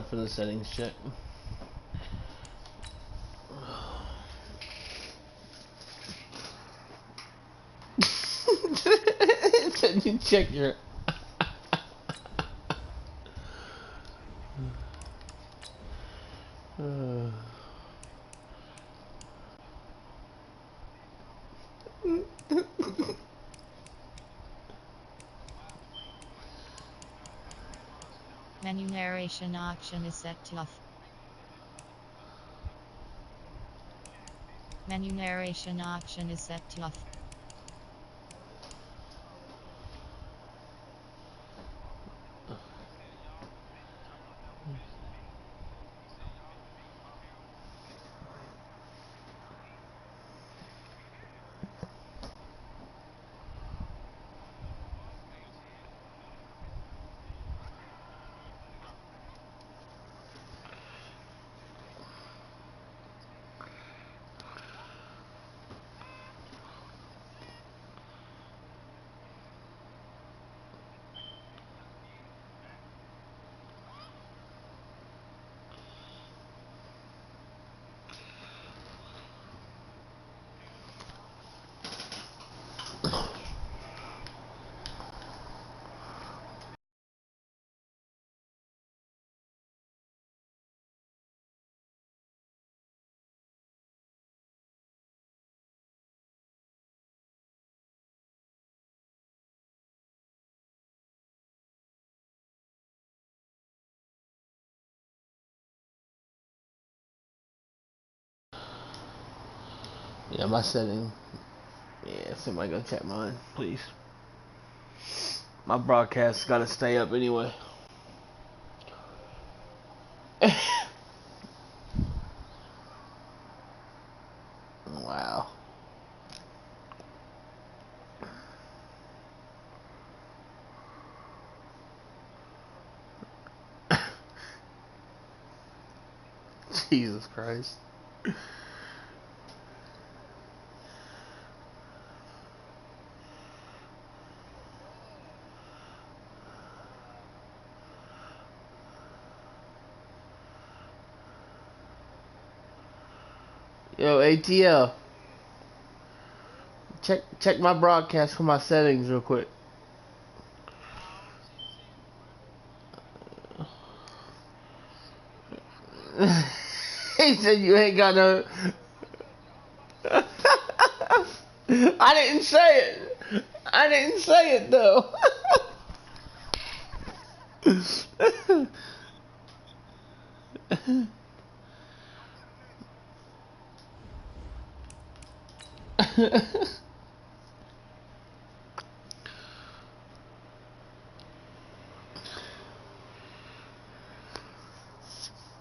up for the settings check. You check your. Menu narration option is set to off. Menu narration option is set to off. Yeah, my setting. Yeah, somebody go check mine, please. My broadcast's gotta stay up anyway. Wow. Jesus Christ. Yo, ATL. Check my broadcast for my settings real quick. He said you ain't got no. I didn't say it. I didn't say it though.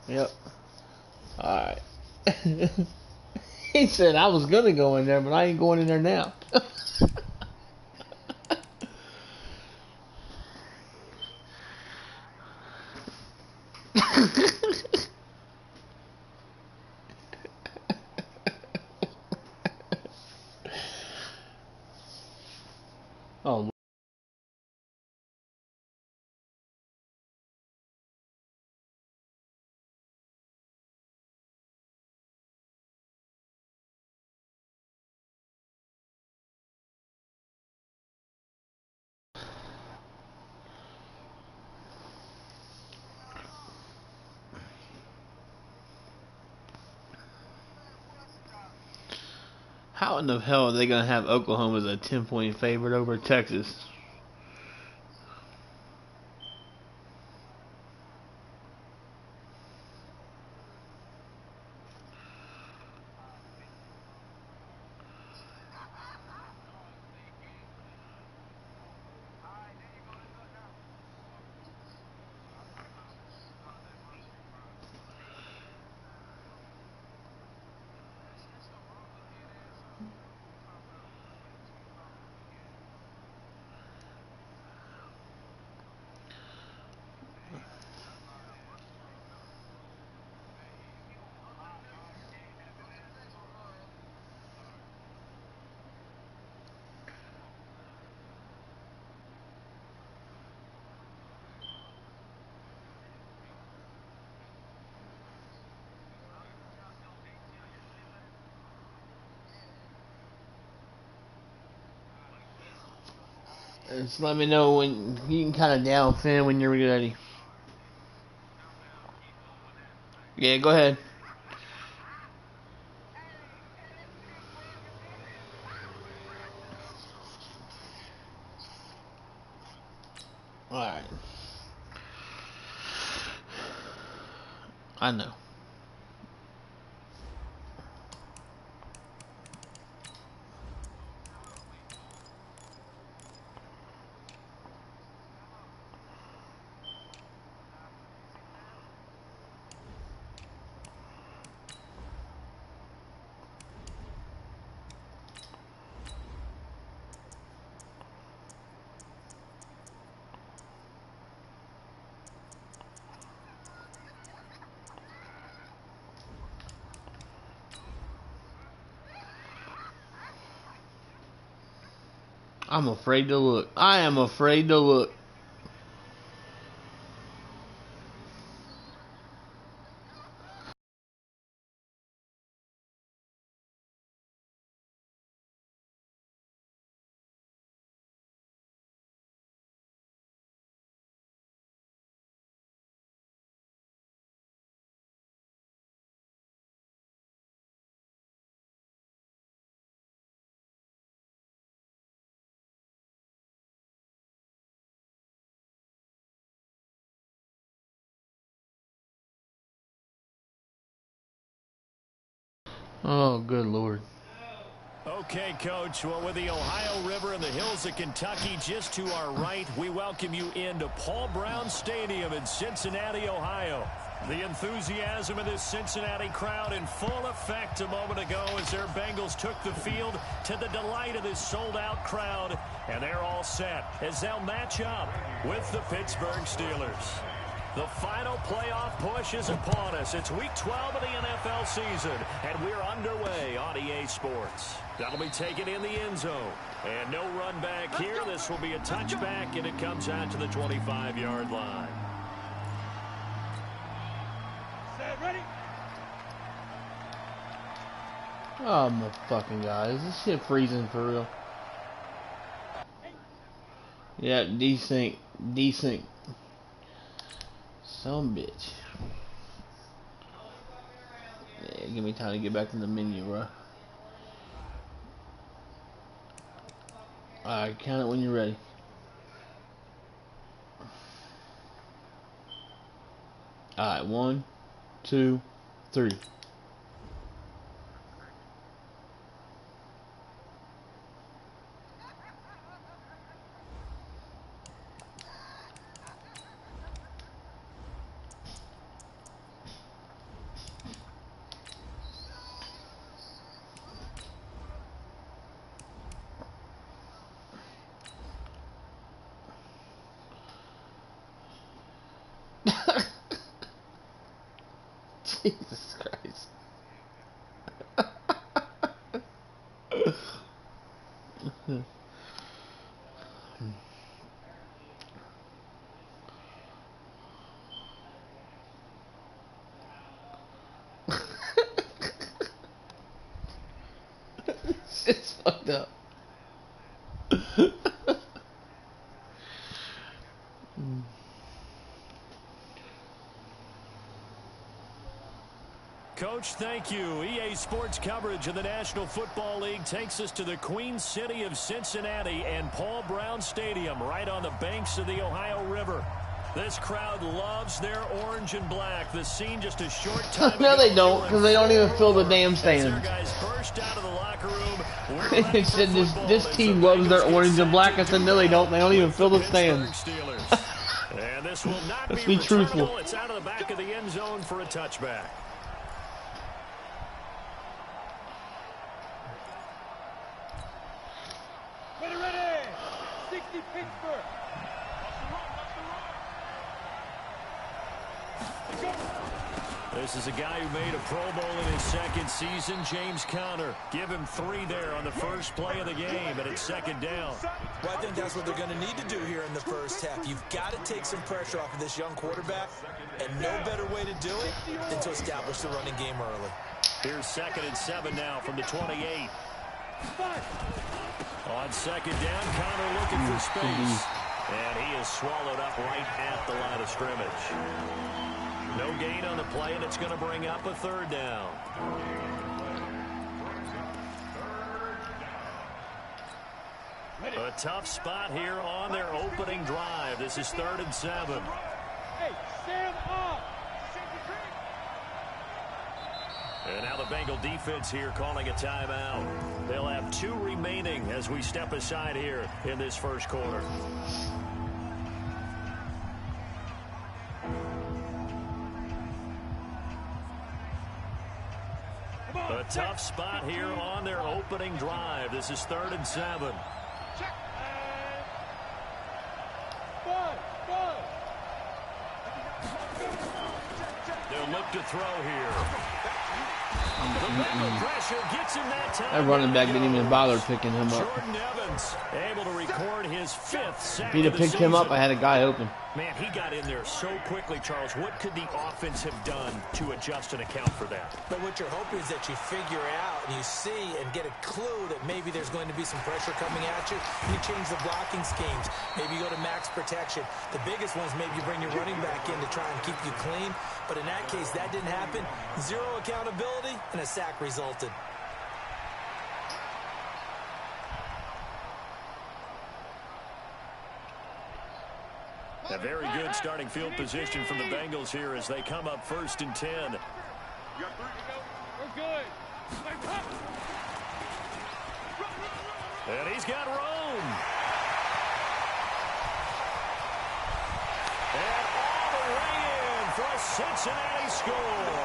Yep. Alright. He said I was gonna go in there, but I ain't going in there now. Oh, how in the hell are they gonna have Oklahoma as a 10-point favorite over Texas? Just let me know when you can kind of down Finn when you're ready. Yeah, go ahead. Alright. I know. I'm afraid to look. I am afraid to look. Oh, good Lord. Okay, Coach. Well, with the Ohio River and the hills of Kentucky just to our right, we welcome you into Paul Brown Stadium in Cincinnati, Ohio. The enthusiasm of this Cincinnati crowd in full effect a moment ago as their Bengals took the field to the delight of this sold-out crowd. And they're all set as they'll match up with the Pittsburgh Steelers. The final playoff push is upon us. It's week 12 of the NFL season, and we're underway on EA Sports. That'll be taken in the end zone. And no run back here. This will be a touchback, and it comes out to the 25-yard line. Set, ready? Oh my fucking God. Is this shit freezing for real? Yeah, decent. Some bitch. Yeah, give me time to get back to the menu, bro. Alright, count it when you're ready. Alright, 1, 2, 3. Jesus Christ. Shit's fucked up. Coach, thank you. EA Sports coverage of the National Football League takes us to the Queen City of Cincinnati and Paul Brown Stadium right on the banks of the Ohio River. This crowd loves their orange and black. The scene just a short time No, ago. they don't, because they don't even fill the damn As their stands. guys burst out of the locker room. They said this team loves their orange and black. I said, no, they don't. They don't even fill the stands. And this will not Let's be be truthful. returnable. It's out of the back of the end zone for a touchback. Ready! 60 Pittsburgh! This is a guy who made a Pro Bowl in his second season, James Conner. Give him 3 there on the first play of the game, and it's second down. Well, I think that's what they're going to need to do here in the first half. You've got to take some pressure off of this young quarterback, and no better way to do it than to establish the running game early. Here's 2nd and 7 now from the 28. On second down, Connor looking for space. And he is swallowed up right at the line of scrimmage. No gain on the play, and it's going to bring up a third down. A tough spot here on their opening drive. This is 3rd and 7. Hey, stand up. And now the Bengal defense here calling a timeout. They'll have 2 remaining as we step aside here in this first quarter. A tough spot here on their opening drive. This is 3rd and 7. They'll look to throw here. The Bengal pressure gets him that time. That running back didn't even bother picking him up. Jordan Evans able to record his 5th sack. If he'd have picked him up, I had a guy open. Man, he got in there so quickly, Charles. What could the offense have done to adjust and account for that? But what you're hoping is that you figure out and you see and get a clue that maybe there's going to be some pressure coming at you. You change the blocking schemes. Maybe you go to max protection. The biggest ones, maybe you bring your running back in to try and keep you clean. But in that case, that didn't happen. 0 accountability, and a sack resulted. A very good starting field position from the Bengals here as they come up 1st and 10. We're good. And he's got room. And all the way in for a Cincinnati score.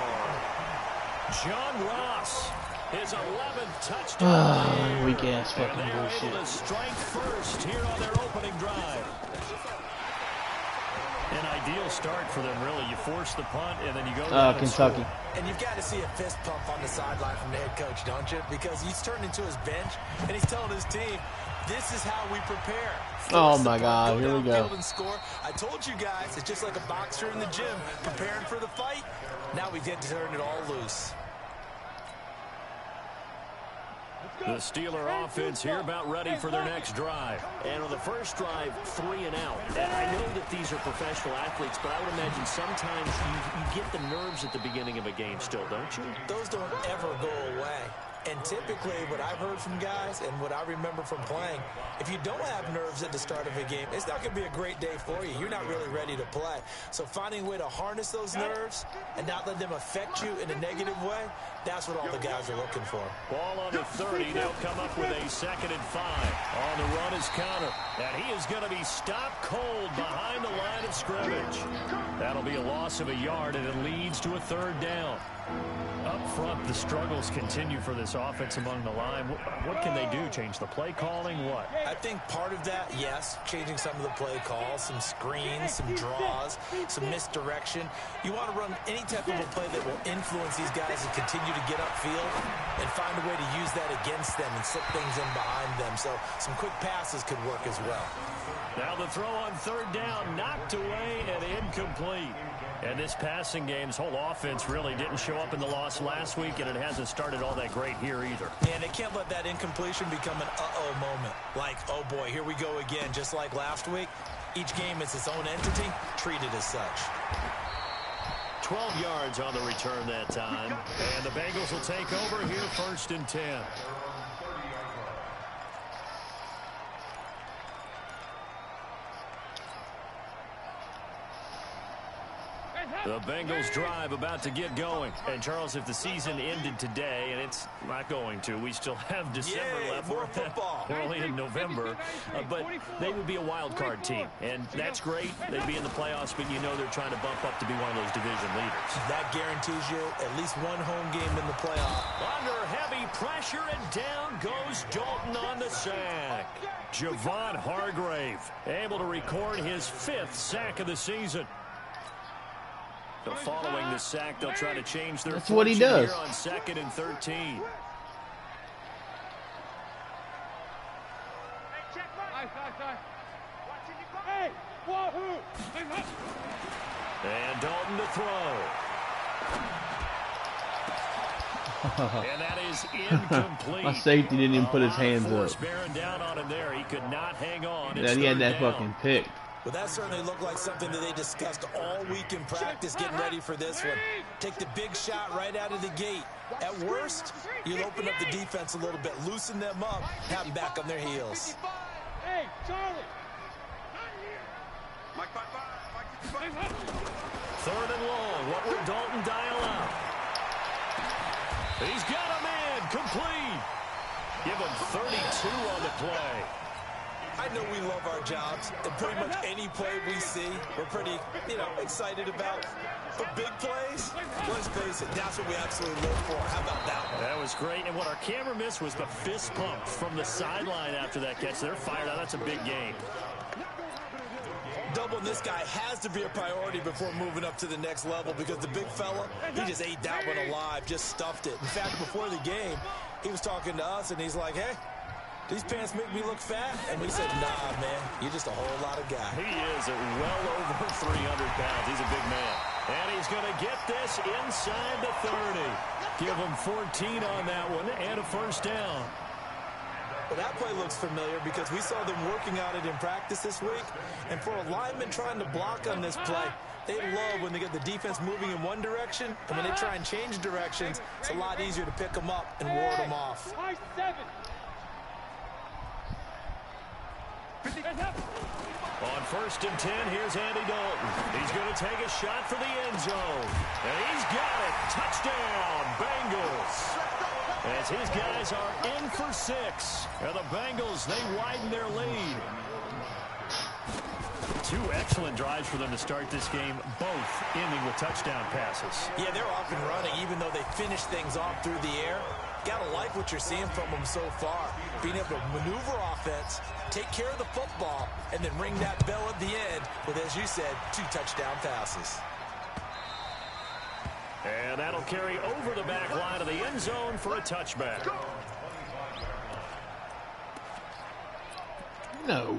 John Ross, his 11th touchdown. Weak ass fucking and they're bullshit. able to strike first here on their opening drive. An ideal start for them, really. You force the punt, and then you go down Kentucky. And you've got to see a fist pump on the sideline from the head coach, don't you? Because he's turned into his bench, and he's telling his team, this is how we prepare. Oh, my God. Here we go. And score. I told you guys, it's just like a boxer in the gym preparing for the fight. Now we get to turn it all loose. The Steeler offense here about ready for their next drive. And on the first drive, 3 and out. And I know that these are professional athletes, but I would imagine sometimes you get the nerves at the beginning of a game still, don't you? Those don't ever go away. And typically, what I've heard from guys and what I remember from playing, if you don't have nerves at the start of a game, it's not going to be a great day for you. You're not really ready to play. So finding a way to harness those nerves and not let them affect you in a negative way, that's what all the guys are looking for. Ball on the 30. They'll come up with a 2nd and 5. On the run is Connor. And he is going to be stopped cold behind the line of scrimmage. That'll be a loss of a yard, and it leads to a 3rd down. Up front, the struggles continue for this offense among the line. What can they do? Change the play calling? What? I think part of that, yes, changing some of the play calls, some screens, some draws, some misdirection. You want to run any type of a play that will influence these guys and continue to get upfield and find a way to use that against them and slip things in behind them. So some quick passes could work as well. Now the throw on 3rd down, knocked away and incomplete. And this passing game's whole offense really didn't show up in the loss last week, and it hasn't started all that great here either. And they can't let that incompletion become an uh-oh moment. Like, oh boy, here we go again, just like last week. Each game is its own entity, treated as such. 12 yards on the return that time. And the Bengals will take over here 1st and 10. The Bengals drive about to get going. And, Charles, if the season ended today, and it's not going to, we still have December left. More football. We're only in November. But they would be a wild card team. And that's great. They'd be in the playoffs, but you know they're trying to bump up to be one of those division leaders. That guarantees you at least one home game in the playoff. Under heavy pressure, and down goes Dalton on the sack. Javon Hargrave able to record his 5th sack of the season. So following the sack, they'll try to change their That's what he does. Here on 2nd and 13. Hey, wahoo! And Dalton to throw. And that is incomplete. My safety didn't even put his hands Force up. bearing down on him there. He could not hang on. Yeah, he had that fucking pick. Well, that certainly looked like something that they discussed all week in practice, getting ready for this one. Take the big shot right out of the gate. At worst, you'll open up the defense a little bit, loosen them up, have them back on their heels. Hey, Charlie. Third and long. What will Dalton dial out? He's got a man. Complete. Give him 32 on the play. I know we love our jobs, and pretty much any play we see, we're pretty, excited about. But big plays, let's face it, that's what we absolutely live for. How about that one? That was great, and what our camera missed was the fist pump from the sideline after that catch. They're fired out. That's a big game. Doubling this guy has to be a priority before moving up to the next level because the big fella, he just ate that one alive, just stuffed it. In fact, before the game, he was talking to us, and he's like, hey, these pants make me look fat? And we said, nah, man, you're just a whole lot of guy. He is at well over 300 pounds. He's a big man. And he's going to get this inside the 30. Give him 14 on that one and a first down. Well, that play looks familiar because we saw them working on it in practice this week. And for a lineman trying to block on this play, they love when they get the defense moving in one direction. And when they try and change directions, it's a lot easier to pick them up and ward them off. On first and 10, here's Andy Dalton. He's going to take a shot for the end zone. And he's got it. Touchdown, Bengals. As his guys are in for 6. And the Bengals, they widen their lead. 2 excellent drives for them to start this game, both ending with touchdown passes. Yeah, they're off and running, even though they finish things off through the air. Gotta like what you're seeing from them so far. Being able to maneuver offense, take care of the football, and then ring that bell at the end with, as you said, 2 touchdown passes. And that'll carry over the back line of the end zone for a touchback. No.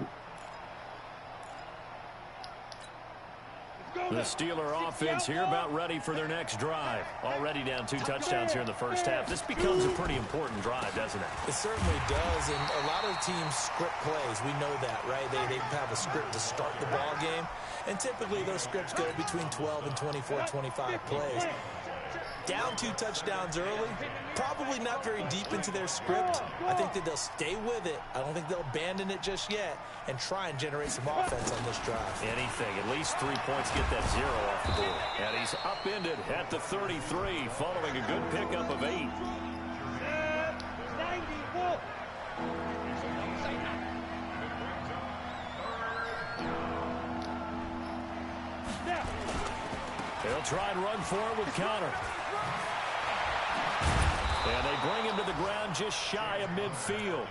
The Steeler offense here about ready for their next drive. Already down 2 touchdowns here in the first half. This becomes a pretty important drive, doesn't it? It certainly does, and a lot of teams script plays. We know that, right? They have a script to start the ball game, and typically those scripts go between 12 and 24, 25 plays. Down 2 touchdowns early, probably not very deep into their script. I think that they'll stay with it. I don't think they'll abandon it just yet and try and generate some offense on this drive. Anything, at least 3 points, get that 0 off the board. And he's upended at the 33 following a good pickup of 8. They'll try and run for it with Connor. And they bring him to the ground just shy of midfield.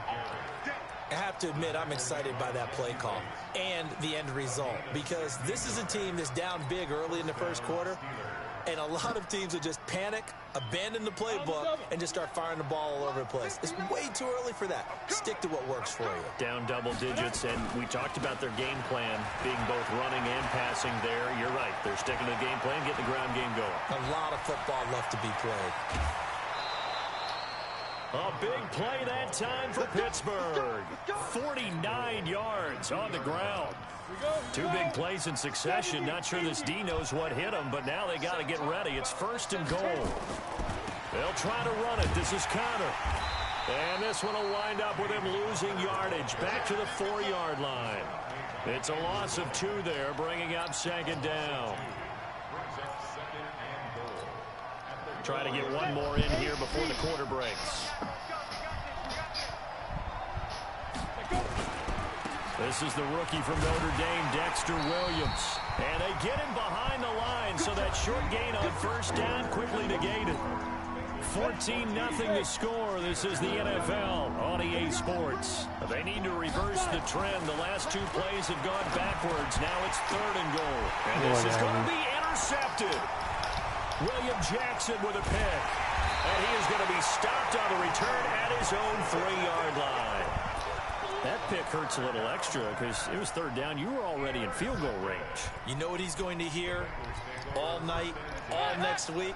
I have to admit, I'm excited by that play call and the end result because this is a team that's down big early in the first quarter, and a lot of teams will just panic, abandon the playbook, and just start firing the ball all over the place. It's way too early for that. Stick to what works for you. Down double digits, and we talked about their game plan being both running and passing there. You're right. They're sticking to the game plan, getting the ground game going. A lot of football left to be played. A big play that time for Pittsburgh. 49 yards on the ground. 2 big plays in succession. Not sure this D knows what hit him, but now they got to get ready. It's first and goal. They'll try to run it. This is Connor. And this one will wind up with him losing yardage back to the 4-yard line. It's a loss of 2 there, bringing up second down. Try to get one more in here before the quarter breaks. This is the rookie from Notre Dame, Dexter Williams. And they get him behind the line, so that short gain on first down quickly negated. 14-0 to score. This is the NFL on EA Sports. They need to reverse the trend. The last 2 plays have gone backwards. Now it's 3rd and goal. And this is going to be intercepted. William Jackson with a pick. And he is going to be stopped on the return at his own 3-yard line. That pick hurts a little extra because it was 3rd down. You were already in field goal range. You know what he's going to hear all night, all next week?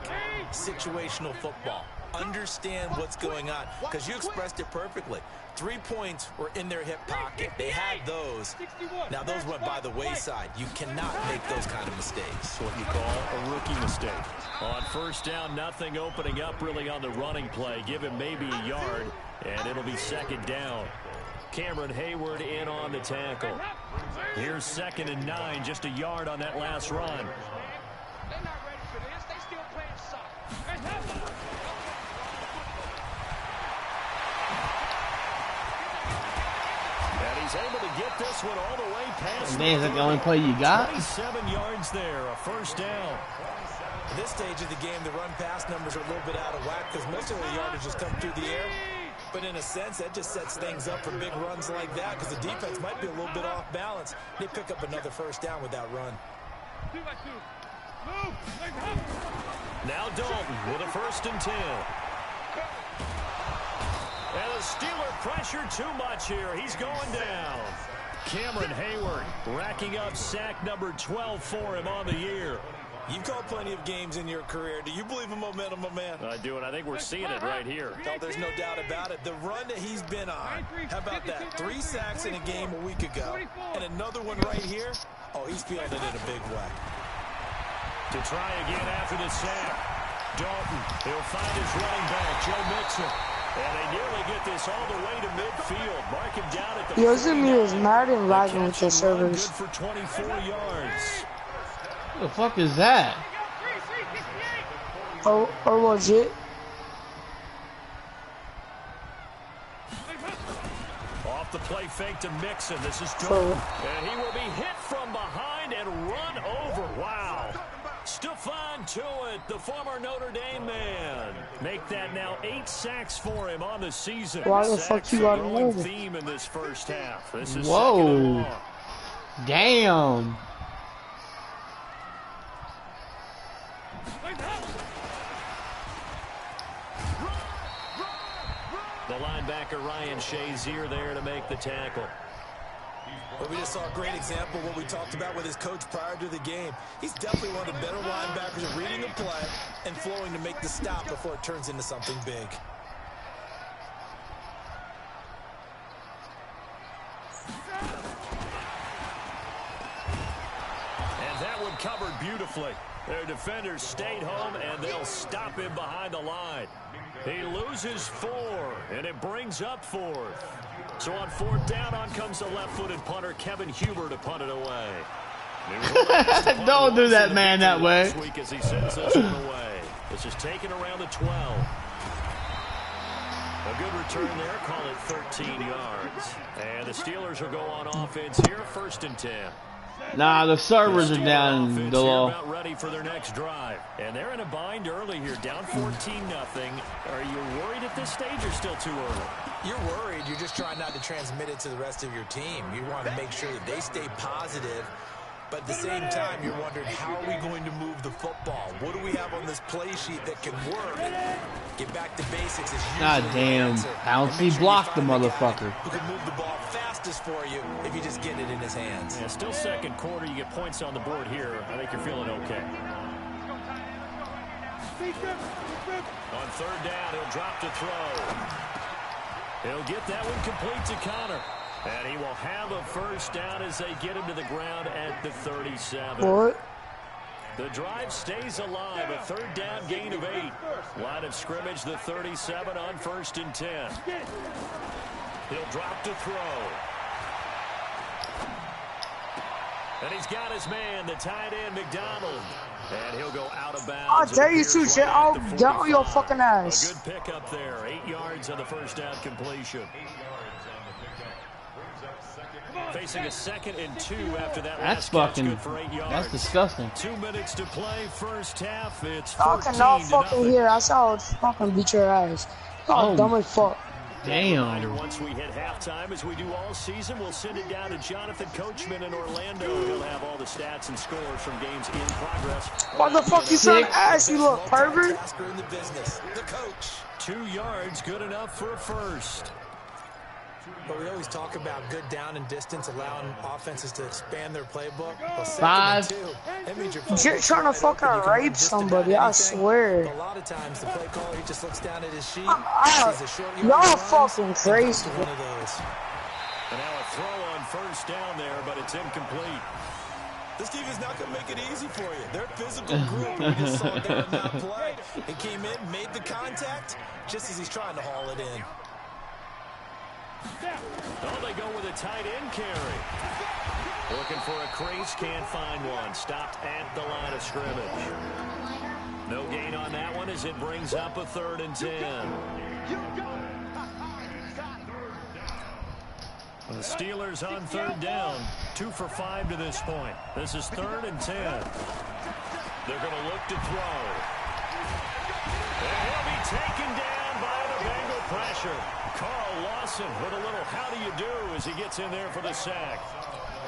Situational football. understand what's going on, because you expressed it perfectly. 3 points were in their hip pocket. They had those. Now, those went by the wayside. You cannot make those kind of mistakes. What you call a rookie mistake. On first down, nothing opening up really on the running play. Give him maybe a yard, and it'll be second down. Cameron Hayward in on the tackle. Here's 2nd and 9, just a yard on that last run. They're not ready for this. They still playing soccer. And he's able to get this one all the way past. Man, is that the only play you got? 27 yards there, a first down. At this stage of the game, the run-pass numbers are a little bit out of whack because most of the yardage just come through the air. But in a sense, that just sets things up for big runs like that because the defense might be a little bit off balance. They pick up another first down with that run. Now Dalton with a 1st and 10. And the Steeler pressure too much here. He's going down. Cameron Hayward racking up sack number 12 for him on the year. You've called plenty of games in your career. Do you believe in momentum, my man? I do, and I think we're seeing it right here. No, there's no doubt about it. The run that he's been on, how about that? 3 sacks in a game a week ago, and another one right here. Oh, he's feeling it in a big way. To try again after the sack. Dalton, he'll find his running back, Joe Mixon. And they nearly get this all the way to midfield. Mark him down at the Yo, Zimmy is mad and lagging with their servers. Good for 24 yards. What the fuck is that? Or legit. Off the play fake to Mixon. This is Dalton. And he will be hit from behind and run over. Wow. Stephon Tuitt, the former Notre Dame man. Make that now 8 sacks for him on the season. Why the fuck you gotta move? Theme in this first half. This is Whoa. Damn. The linebacker Ryan Shazier there to make the tackle. Well, we just saw a great example of what we talked about with his coach prior to the game. He's definitely one of the better linebackers at reading the play and flowing to make the stop before it turns into something big. And that one covered beautifully. Their defenders stayed home, and they'll stop him behind the line. He loses 4, and it brings up 4th. So on 4th down, on comes the left-footed punter, Kevin Huber, to punt it away. Don't do that man that way. This week as he sends this one away. This is taken around the 12. A good return there, call it 13 yards. And the Steelers will go on offense here, 1st and 10. Nah, the servers are down below. About ready for their next drive. And they're in a bind early here, down 14-0. Are you worried at this stage or still too early? You're worried. You're just trying not to transmit it to the rest of your team. You want to make sure that they stay positive. But at the same time, you're wondering, how are we going to move the football? What do we have on this play sheet that can work? Get back to basics. God damn. Pouncey blocked the motherfucker. Who can move the ball fastest for you if you just get it in his hands. Yeah, still second quarter. You get points on the board here. I think you're feeling okay. On 3rd down, he'll drop to throw. He'll get that one complete to Connor. And he will have a first down as they get him to the ground at the 37. What? The drive stays alive. A 3rd down gain of 8. Line of scrimmage, the 37 on 1st and 10. He'll drop to throw. And he's got his man, the tight end, McDonald. And he'll go out of bounds. I'll tell you too, shit. I'll down your fucking ass. A good pickup there. 8 yards on the first down completion. Facing a 2nd and 2 after that. That's last fucking. catch, good for 8 yards. That's disgusting. 2 minutes to play, first half. It's Y'all 14 cannot to fucking nothing. hear. I saw it fucking beat your ass. Y'all Oh. dumb as fuck. Damn. Once we hit halftime, as we do all season, we'll send it down to Jonathan Coachman in Orlando. He'll have all the stats and scores from games in progress. What the fuck you trying to ask, you little pervert? In the business, the coach. 2 yards, good enough for a first. But we always talk about good down and distance, allowing offenses to expand their playbook. Well, 5. 2, that means You're trying to fucking rape somebody, I swear. But a lot of times the play caller, he just looks down at his sheet. Y'all fucking crazy. One of those. And now a throw on first down there, but it's incomplete. This team is not going to make it easy for you. They're a physical group. We just saw them not play. He came in, made the contact, just as he's trying to haul it in. Oh, they go with a tight end carry. Looking for a crease, can't find one. Stopped at the line of scrimmage. No gain on that one as it brings up a 3rd and 10. The Steelers on 3rd down. 2 for 5 to this point. This is 3rd and 10. They're going to look to throw. And he'll be taken down by the Bengal pressure. Carl Lawson with a little how do you do as he gets in there for the sack.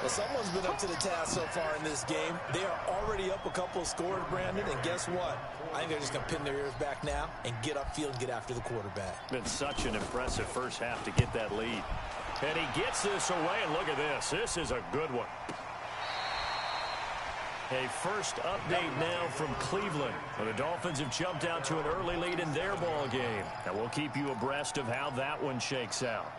Well, someone's been up to the task so far in this game. They are already up a couple of scores, Brandon, and guess what? I think they're just going to pin their ears back now and get upfield and get after the quarterback. Been such an impressive first half to get that lead. And he gets this away, and look at this. This is a good one. A first update now from Cleveland. Well, the Dolphins have jumped out to an early lead in their ball game. And we'll keep you abreast of how that one shakes out.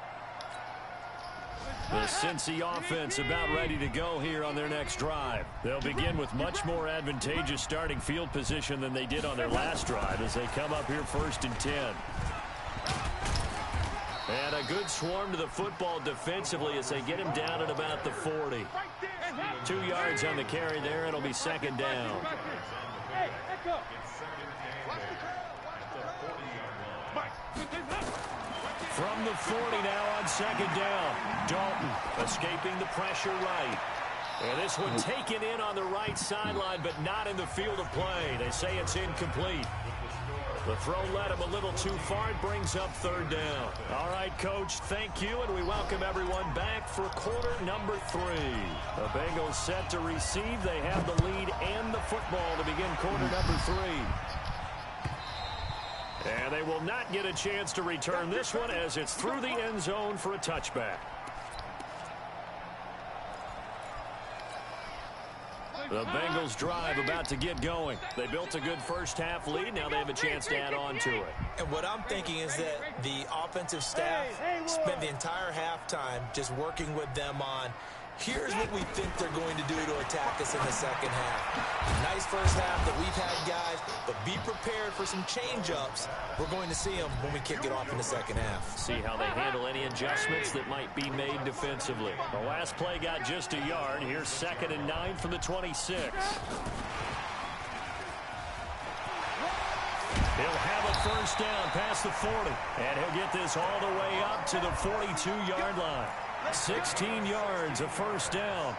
The Cincy offense about ready to go here on their next drive. They'll begin with much more advantageous starting field position than they did on their last drive as they come up here 1st and 10. And a good swarm to the football defensively as they get him down at about the 40. 2 yards on the carry there. It'll be 2nd down. From the 40 now on 2nd down. Dalton escaping the pressure right. And this one taken in on the right sideline, but not in the field of play. They say it's incomplete. The throw led him a little too far. It brings up 3rd down. All right, Coach, thank you, and we welcome everyone back for quarter number 3. The Bengals set to receive. They have the lead and the football to begin quarter number 3. And they will not get a chance to return this one as it's through the end zone for a touchback. The Bengals drive about to get going. They built a good first half lead. Now they have a chance to add on to it. And what I'm thinking is that the offensive staff spent the entire halftime just working with them on, here's what we think they're going to do to attack us in the second half. Nice first half that we've had, guys, but be prepared for some change-ups. We're going to see them when we kick it off in the second half. See how they handle any adjustments that might be made defensively. The last play got just a yard. Here's 2nd and 9 from the 26. He'll have a first down past the 40. And he'll get this all the way up to the 42-yard line. 16 yards, a first down.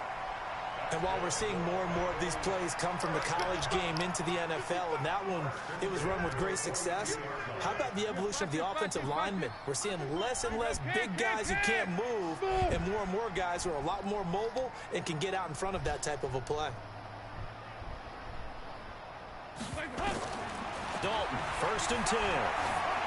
And while we're seeing more and more of these plays come from the college game into the NFL, and that one, it was run with great success, how about the evolution of the offensive linemen? We're seeing less and less big guys who can't move, and more guys who are a lot more mobile and can get out in front of that type of a play. Dalton, 1st and 10.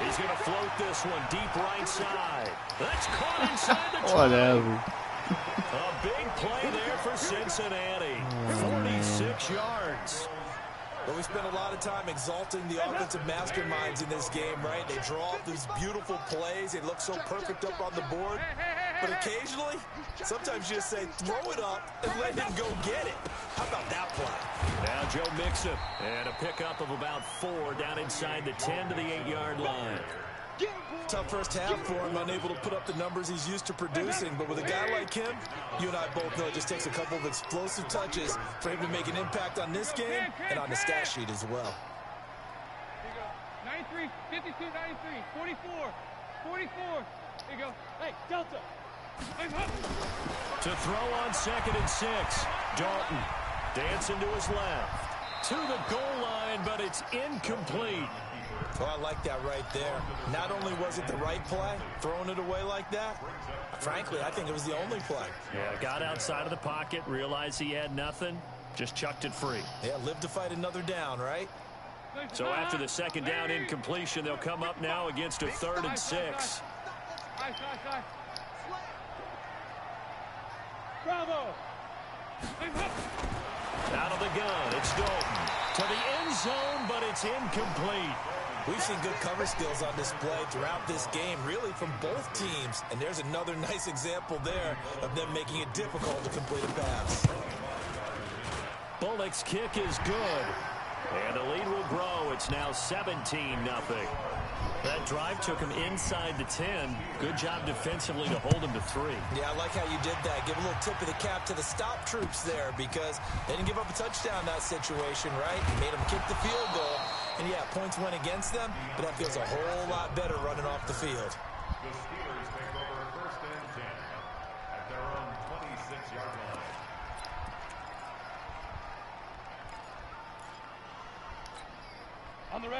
He's going to float this one deep right side. That's caught inside the 20. Whatever. A big play there for Cincinnati. 46 yards. But we spend a lot of time exalting the offensive masterminds in this game, right? They draw up these beautiful plays. They look so perfect up on the board. But occasionally, sometimes you just say, throw it up and let him go get it. How about that play? Now Joe Mixon. And a pickup of about 4 down inside the 10 to the 8-yard line. Tough first half for him, unable to put up the numbers he's used to producing. But with a guy like him, you and I both know it just takes a couple of explosive touches for him to make an impact on this game and on the stat sheet as well. 93, 52, 93, 44, 44. There you go. Hey, Delta. To throw on 2nd and 6. Dalton dancing to his left. To the goal line, but it's incomplete. Oh, I like that right there. Not only was it the right play, throwing it away like that, frankly, I think it was the only play. Yeah, got outside of the pocket, realized he had nothing, just chucked it free. Yeah, live to fight another down, right? So after the 2nd down incompletion, they'll come up now against a 3rd and 6. Out of the gun, it's Dalton. To the end zone, but it's incomplete. We've seen good cover skills on display throughout this game, really from both teams. And there's another nice example there of them making it difficult to complete a pass. Bullock's kick is good. And the lead will grow. It's now 17-0. That drive took him inside the 10. Good job defensively to hold him to 3. Yeah, I like how you did that. Give a little tip of the cap to the stop troops there because they didn't give up a touchdown in that situation, right? You made them kick the field goal. And, yeah, points went against them, but that feels a whole lot better running off the field. The Steelers take over 1st and 10 at their own 26-yard line.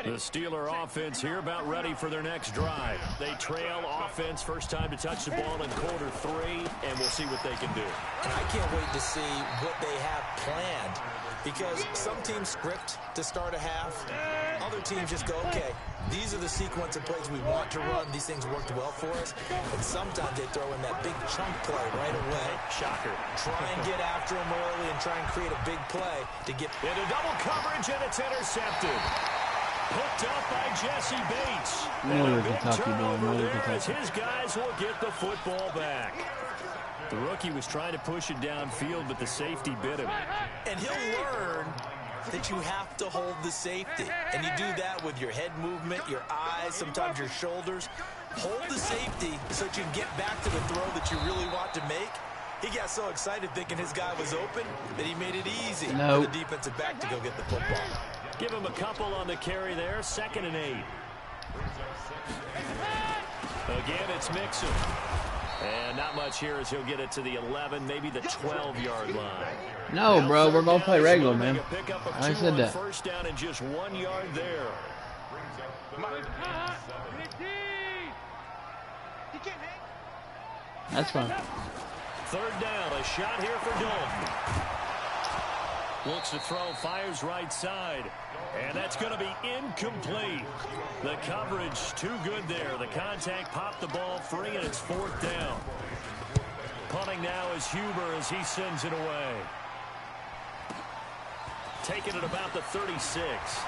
The Steeler offense here about ready for their next drive. They trail offense, first time to touch the ball in quarter 3, and we'll see what they can do. And I can't wait to see what they have planned because some teams script to start a half. Other teams just go, okay, these are the sequence of plays we want to run. These things worked well for us. And sometimes they throw in that big chunk play right away. Shocker. Try and get after them early and try and create a big play to get into double coverage, and it's intercepted. Picked up by Jesse Bates. And a big turnover there as his guys will get the football back. The rookie was trying to push it downfield, but the safety bit him. And he'll learn that you have to hold the safety. And you do that with your head movement, your eyes, sometimes your shoulders. Hold the safety so that you can get back to the throw that you really want to make. He got so excited thinking his guy was open that he made it easy for the defensive back to go get the football. Give him a couple on the carry there. 2nd and 8. Again, it's Mixon. And not much here as he'll get it to the 11, maybe the 12-yard line. No, bro, we're going to play regular, man. I said that. First down and just 1 yard there. That's fine. 3rd down, a shot here for Dalton. Looks to throw, fires right side. And that's going to be incomplete. The coverage too good there. The contact popped the ball free, and it's 4th down. Punting now is Huber as he sends it away. Taking it about the 36.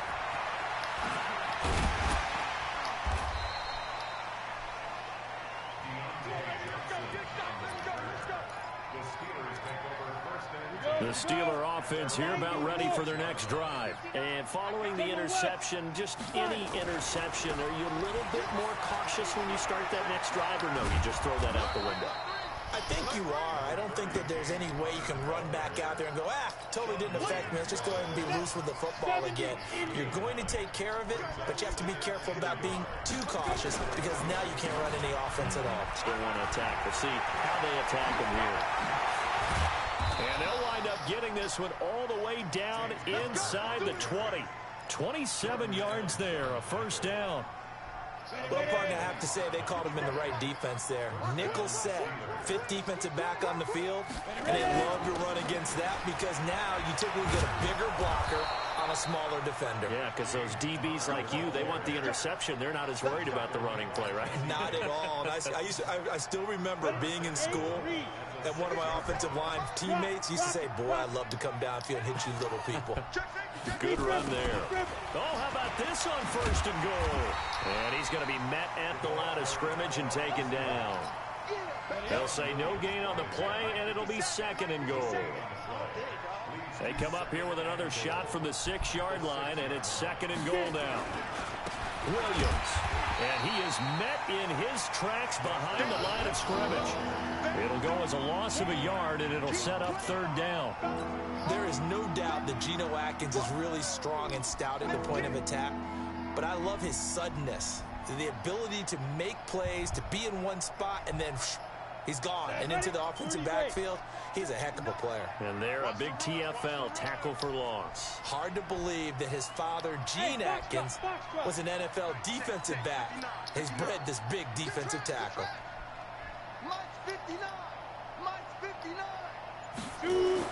The Steeler offense here about ready for their next drive. And following the interception, just any interception, are you a little bit more cautious when you start that next drive, or no, you just throw that out the window? I think you are. I don't think that there's any way you can run back out there and go, totally didn't affect me. Let's just go ahead and be loose with the football again. You're going to take care of it, but you have to be careful about being too cautious because now you can't run any offense at all. Still want to attack. We'll see how they attack them here. And they'll wind up getting this one all the way down inside the 20. 27 yards there, a 1st down. Well, partner, I have to say they called him in the right defense there. Nickel set, 5th defensive back on the field, and they love to run against that because now you typically get a bigger blocker on a smaller defender. Yeah, because those DBs like you, they want the interception. They're not as worried about the running play, right? Not at all. And I still remember being in school, and one of my offensive line teammates used to say, boy, I'd love to come downfield and hit you little people. Good run there. Oh, how about this on 1st and goal? And he's going to be met at the line of scrimmage and taken down. They'll say no gain on the play, and it'll be 2nd and goal. They come up here with another shot from the 6-yard line, and it's 2nd and goal now. Williams, and he is met in his tracks behind the line of scrimmage. It'll go as a loss of a yard, and it'll set up 3rd down. There is no doubt that Geno Atkins is really strong and stout at the point of attack, but I love his suddenness, the ability to make plays, to be in one spot, and then he's gone and into the offensive backfield. He's a heck of a player. And there, a big TFL, tackle for loss. Hard to believe that his father, Gene Atkins, was an NFL defensive back. He's bred this big defensive tackle. They'll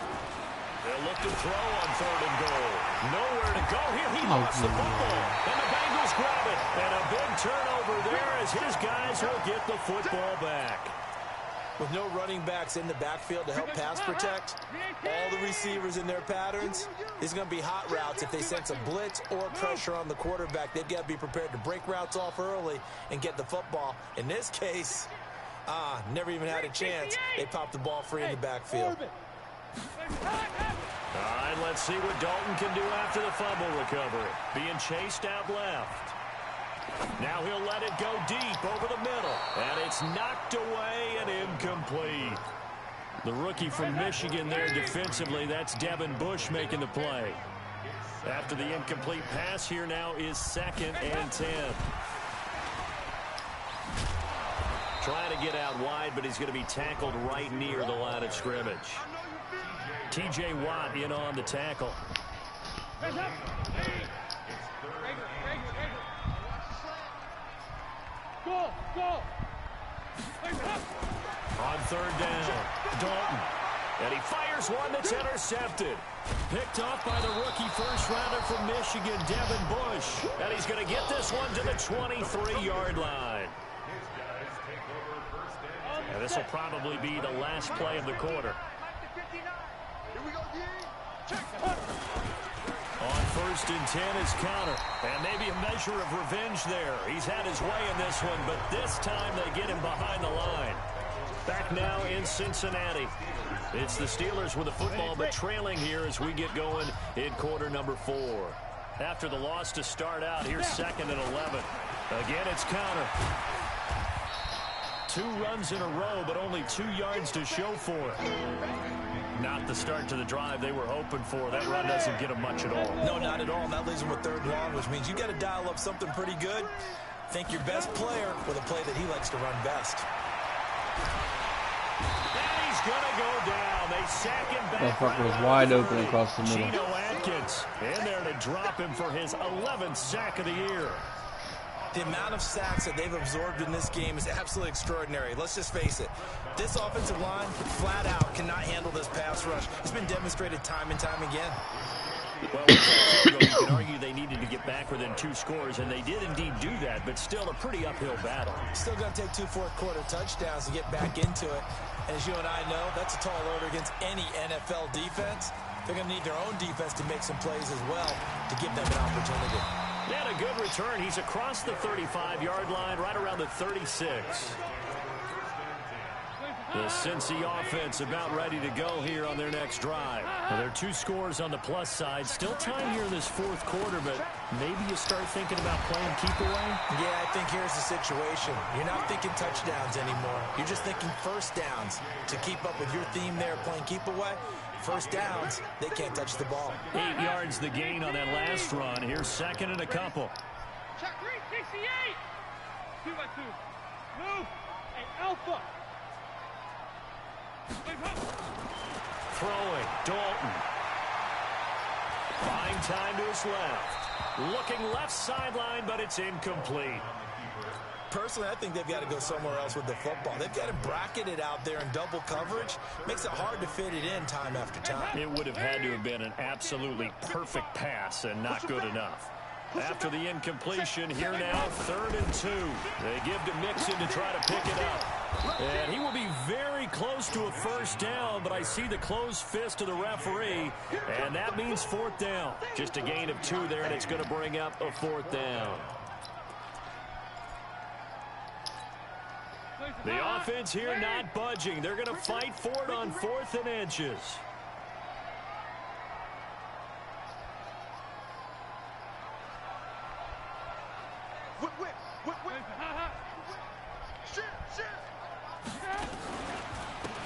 look to throw on 3rd and goal. Nowhere to go here. He lost the football. And the Bengals grab it. And a big turnover there as his guys will get the football back. With no running backs in the backfield to help pass protect, all the receivers in their patterns, these are going to be hot routes. If they sense a blitz or pressure on the quarterback, they've got to be prepared to break routes off early and get the football. In this case, never even had a chance. They popped the ball free in the backfield. All right, let's see what Dalton can do after the fumble recovery. Being chased out left. Now he'll let it go deep over the middle. And it's knocked away and incomplete. The rookie from Michigan there defensively, that's Devin Bush making the play. After the incomplete pass, here now is 2nd and 10. Trying to get out wide, but he's going to be tackled right near the line of scrimmage. T.J. Watt in on the tackle. On 3rd down, Dalton. And he fires one that's intercepted. Picked off by the rookie first-rounder from Michigan, Devin Bush. And he's going to get this one to the 23-yard line. And this will probably be the last play of the quarter. On 1st and 10 is Connor. And maybe a measure of revenge there. He's had his way in this one, but this time they get him behind the line. Back now in Cincinnati. It's the Steelers with the football, but trailing here as we get going in quarter number 4. After the loss to start out, here's 2nd and 11. Again, it's Connor. 2 runs in a row, but only 2 yards to show for it. Not the start to the drive they were hoping for. That run doesn't get them much at all. No, not at all. And that leaves them with 3rd and long, which means you got to dial up something pretty good. Think your best player with a play that he likes to run best. And he's going to go down. They sack him back. That fucker was wide open across the middle. Geno Atkins in there to drop him for his 11th sack of the year. The amount of sacks that they've absorbed in this game is absolutely extraordinary. Let's just face it. This offensive line, flat out, cannot handle this pass rush. It's been demonstrated time and time again. Well, with that field goal, you can argue they needed to get back within 2 scores, and they did indeed do that, but still a pretty uphill battle. Still going to take 2 fourth-quarter touchdowns to get back into it. And as you and I know, that's a tall order against any NFL defense. They're going to need their own defense to make some plays as well to give them an opportunity. And a good return. He's across the 35-yard line, right around the 36. The Cincy offense about ready to go here on their next drive. Well, there are 2 scores on the plus side. Still time here in this 4th quarter, but maybe you start thinking about playing keep away? Yeah, I think here's the situation. You're not thinking touchdowns anymore. You're just thinking first downs. To keep up with your theme there, playing keep away, first downs, they can't touch the ball. 8 yards the gain on that last run. Here's 2nd and a couple. Check 368. 2-by-2. Move. Hey, Alpha. Throwing, Dalton. Fine time to his left. Looking left sideline, but it's incomplete. Personally, I think they've got to go somewhere else with the football. They've got to bracket it out there in double coverage. Makes it hard to fit it in time after time. It would have had to have been an absolutely perfect pass and not good enough. After the incompletion, here now, 3rd and 2. They give to Mixon to try to pick it up. And he will be very close to a first down, but I see the closed fist of the referee, and that means 4th down. Just a gain of 2 there, and it's going to bring up a 4th down. The offense here not budging. They're going to fight for it on 4th and inches.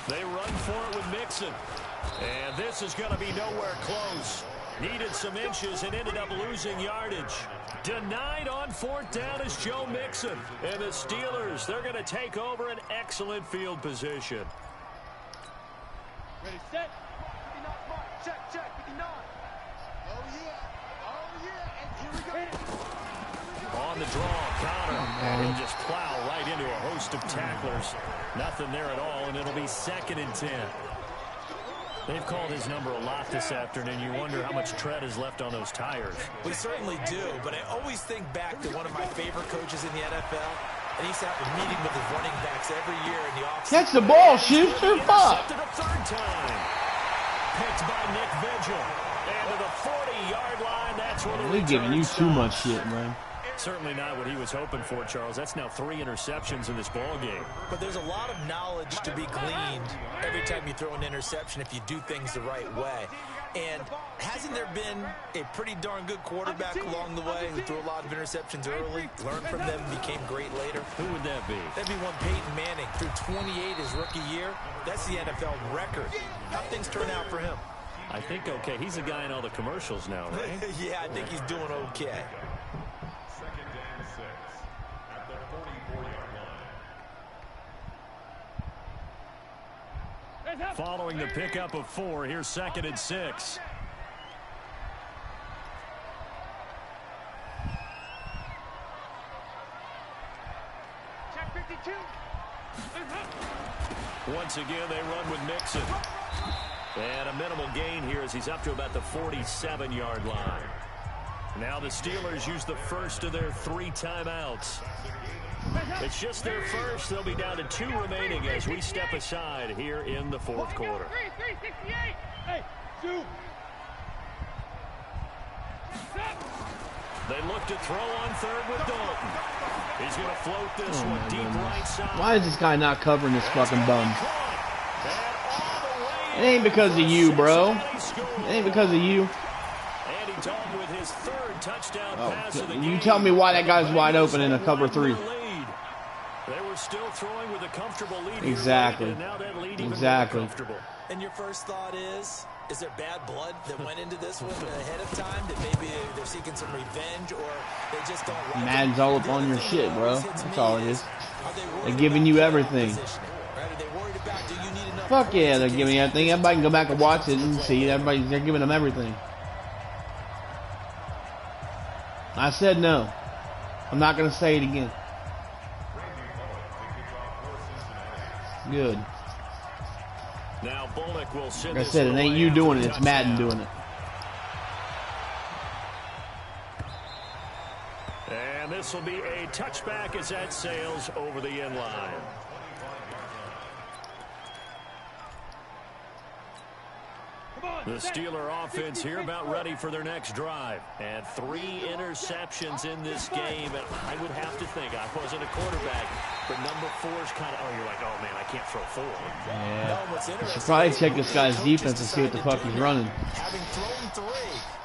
They run for it with Mixon. And this is going to be nowhere close. Needed some inches and ended up losing yardage. Denied on 4th down is Joe Mixon. And the Steelers, they're going to take over an excellent field position. Ready, set. 59, mark. Check, 59. Oh, yeah. And here we go. On the draw, Connor. He'll just plow right into a host of tacklers. Nothing there at all, and it'll be 2nd and 10. They've called his number a lot this afternoon. You wonder how much tread is left on those tires. We certainly do, but I always think back to one of my favorite coaches in the NFL, And he's having a meeting with his running backs every year in the offseason. Catch the ball, Schuster. Fuck. Intercepted a third time. Picked by Nick Vigil. And to the 40-yard line, that's where the They're giving you return too much stops. shit, man. Certainly not what he was hoping for, Charles. That's now 3 interceptions in this ball game. But there's a lot of knowledge to be gleaned every time you throw an interception if you do things the right way. And hasn't there been a pretty darn good quarterback along the way who threw a lot of interceptions early, learned from them, and became great later? Who would that be? That'd be one Peyton Manning. Threw 28 his rookie year. That's the NFL record. How'd things turn out for him? I think okay. He's a guy in all the commercials now, right? Yeah, I think he's doing okay. Second and 6 at the 44-yard line. Following the pickup of 4, here's 2nd and 6. Check 52. Once again, they run with Mixon. And a minimal gain here as he's up to about the 47-yard line. Now the Steelers use the first of their 3 timeouts. It's just their first. They'll be down to 2 remaining as we step aside here in the 4th quarter. 368. Hey, 2. They look to throw on 3rd with Dalton. He's going to float this one deep right side. Why is this guy not covering this fucking bum? It ain't because of you, bro. It ain't because of you. Andy Dalton with his 3rd touchdown pass of the game. You tell me why that guy's wide open in a cover 3. They were still throwing with a comfortable lead. Exactly. And now that lead even Exactly. more comfortable. And your first thought is there bad blood that went into this one ahead of time? That maybe they're seeking some revenge, or they just don't like Madden's it? all up on your shit, bro. That's all it is. They're giving you everything. Fuck yeah, they're giving you everything. Everybody can go back and watch it and see. They're giving them everything. I said no. I'm not going to say it again. Good. Now Bullock will send Like I said, it ain't you doing it. It's Madden doing it. And this will be a touchback as that sails over the end line. The Steeler offense here about ready for their next drive. And 3 interceptions in this game. And I would have to think, I wasn't a quarterback, but number 4 is kind of, you're like, oh man, I can't throw 4. Yeah. You should probably check this guy's defense and see what the fuck he's running. Having thrown 3,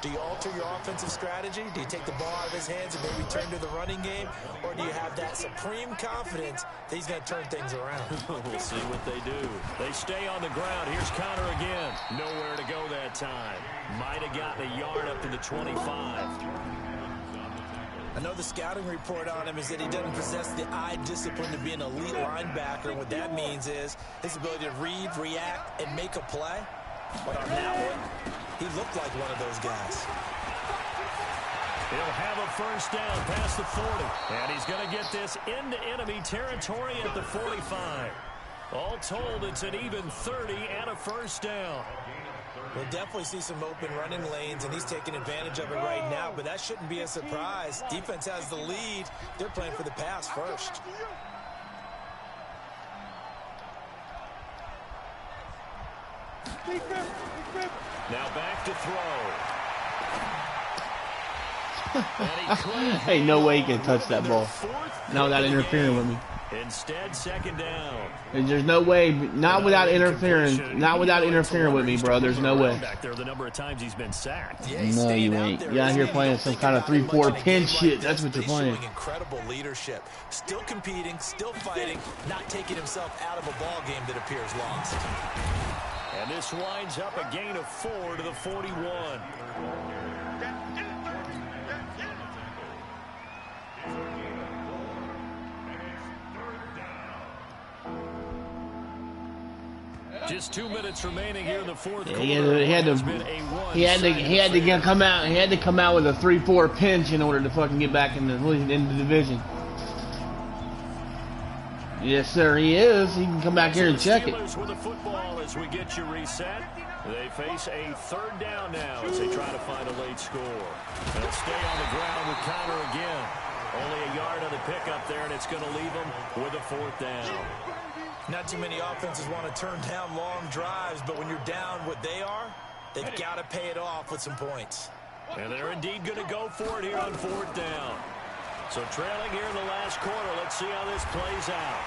do you alter your offensive strategy? Do you take the ball out of his hands and maybe turn to the running game? Or do you have that supreme confidence that he's going to turn things around? We'll see what they do. They stay on the ground. Here's Connor again. Nowhere to go that time. Might have gotten a yard up to the 25. I know the scouting report on him is that he doesn't possess the eye discipline to be an elite linebacker. And what that means is his ability to read, react, and make a play. But on that one, he looked like one of those guys. He'll have a first down past the 40. And he's going to get this into enemy territory at the 45. All told, it's an even 30 and a first down. We'll definitely see some open running lanes, and he's taking advantage of it right now, but that shouldn't be a surprise. Defense has the lead. They're playing for the pass first. Now back to throw. Ain't no way he can touch that ball. Not without interfering with me. Instead, second down. There's no way, not without interfering, not without interfering with me, bro. There's no way. Back there, the number of times he's been sacked. No, you ain't. You're out here playing some kind of 3-4 pin shit. That's what you're playing. Incredible leadership. Still competing, still fighting, not taking himself out of a ball game that appears lost. And this winds up a gain of 4 to the 41. Just 2 minutes remaining here in the 4th quarter. He had to come out. He had to come out with a 3-4 pinch in order to fucking get back in the division. Yes, sir, he is. He can come back here and check it. With the football as we get you reset. They face a third down now as they try to find a late score. They'll stay on the ground with Connor again. Only a yard on the pick up there, and it's going to leave them with a 4th down. Not too many offenses want to turn down long drives, but when you're down what they are, they've got to pay it off with some points. And they're indeed going to go for it here on 4th down. So trailing here in the last quarter. Let's see how this plays out.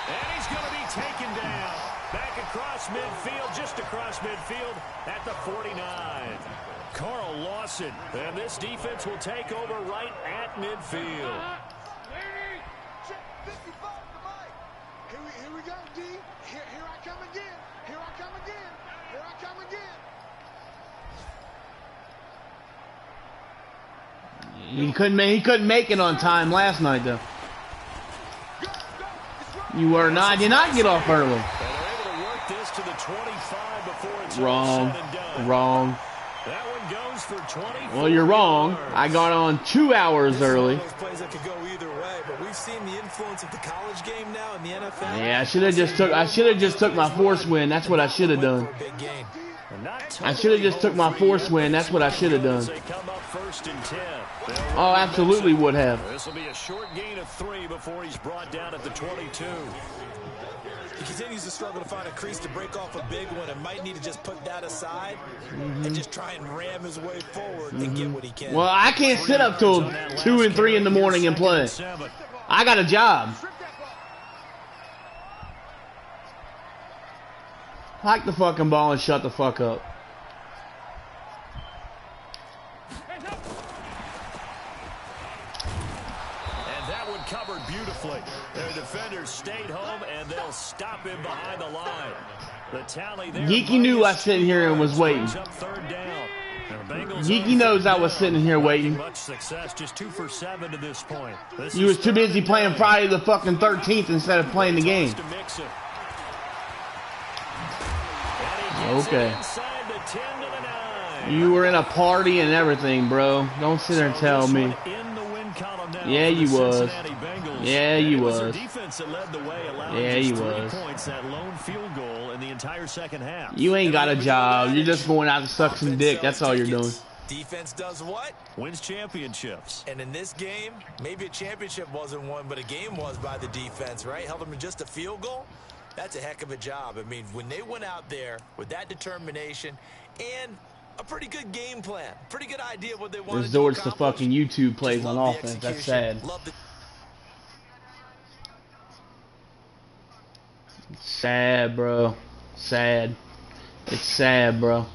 And he's going to be taken down. Back across midfield, just across midfield at the 49. Carl Lawson. And this defense will take over right at midfield. Here we go, D. Here I come again. Here I come again. Here I come again. He couldn't make it on time last night though. You did not get off early. And they're able to work this to the 25 before it's Wrong. all said and done. Wrong. That one goes for 24. Well, you're wrong. I got on 2 hours early. Those plays that could go either way, but we've seen the influence of the college game now in the NFL. Yeah, I should have just took my force win. That's what I should have done. I should have just took my force win. That's what I should have done. They come up 1st and 10. Oh, absolutely would have. This will be a short gain of 3 before he's brought down at the 22. He continues to struggle to find a crease to break off a big one and might need to just put that aside and just try and ram his way forward and get what he can. Well, I can't sit up till 2 and 3 in the morning and play. I got a job. Hike the fucking ball and shut the fuck up. And that one covered beautifully. Their defenders stayed home, and they'll stop him behind the line. The tally there. Geeky knew I was sitting here and was waiting. Geeky knows I was sitting here waiting. Much success, just 2 for 7 to this point. You was too busy playing Friday the fucking 13th instead of playing the game. Okay. You were in a party and everything, bro. Don't sit there and tell me. Yeah, you was. Yeah, you was. Yeah, you was. That lone field goal in the entire second half. You ain't got a job. You're just going out to suck some dick. That's all you're doing. Defense does what? Wins championships. And in this game, maybe a championship wasn't won, but a game was by the defense, right? Held them to just a field goal. That's a heck of a job. I mean, when they went out there with that determination and a pretty good game plan, pretty good idea of what they wanted resorts to fucking YouTube plays on offense. That's sad. Sad, bro. Sad. It's sad, bro.